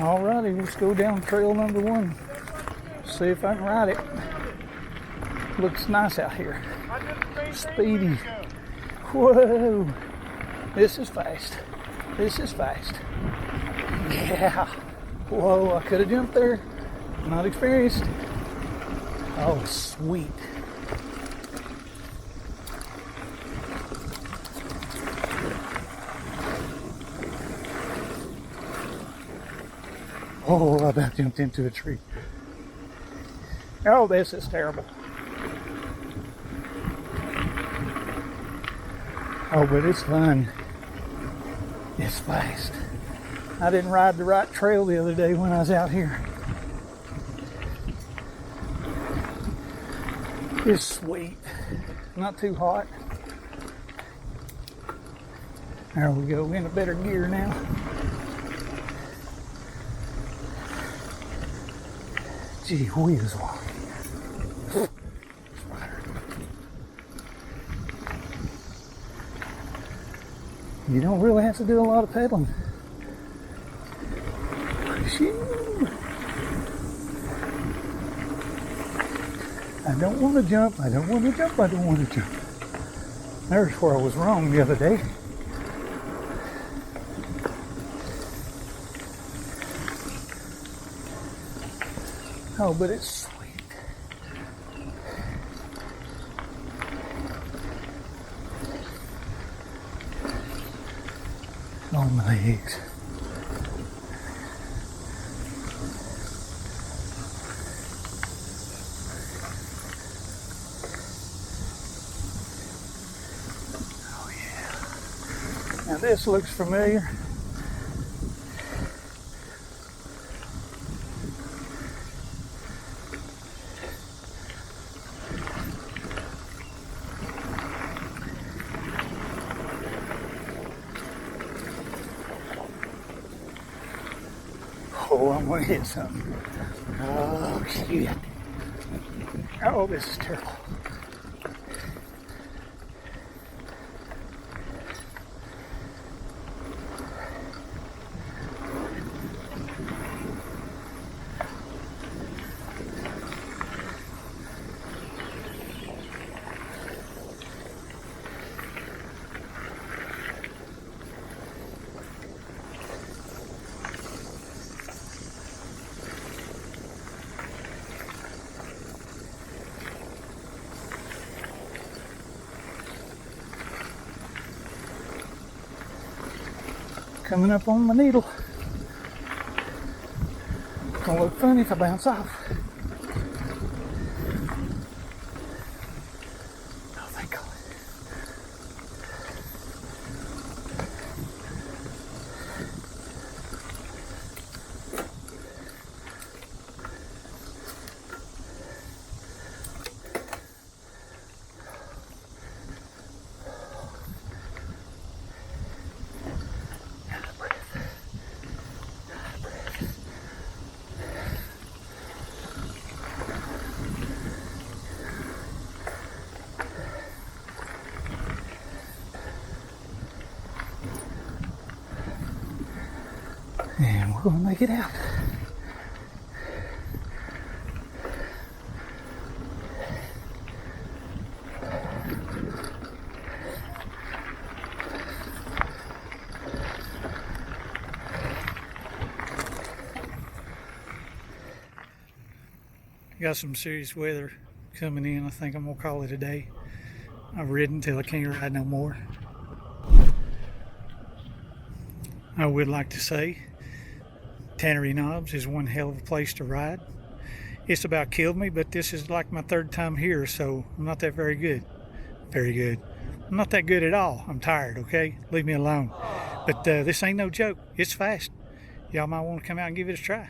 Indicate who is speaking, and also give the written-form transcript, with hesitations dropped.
Speaker 1: Alrighty, let's go down trail number 1. See if I can ride it. Looks nice out here. Speedy. Whoa. This is fast. This is fast. Yeah. Whoa, I could have jumped there. Not experienced. Oh, sweet. Oh, I about jumped into a tree. Oh, this is terrible. Oh, but it's fun. It's fast. I didn't ride the right trail the other day when I was out here. It's sweet. Not too hot. There we go, in a better gear now. Gee whiz. You don't really have to do a lot of pedaling. I don't want to jump, I don't want to jump, I don't want to jump. There's where I was wrong the other day. Oh, but it's sweet. Oh, my legs. Oh, yeah. Now this looks familiar. Oh, I'm gonna hit something. Oh, shit. Oh, this is terrible. Coming up on my needle. Gonna look funny if I bounce off. Oh, thank God. And we're gonna make it out. Got some serious weather coming in. I think I'm gonna call it a day. I've ridden till I can't ride no more. I would like to say Tannery Knobs is one hell of a place to ride. It's about killed me, but this is like my 3rd time here, so I'm not that very good. Very good. I'm not that good at all. I'm tired, okay? Leave me alone. But this ain't no joke. It's fast. Y'all might want to come out and give it a try.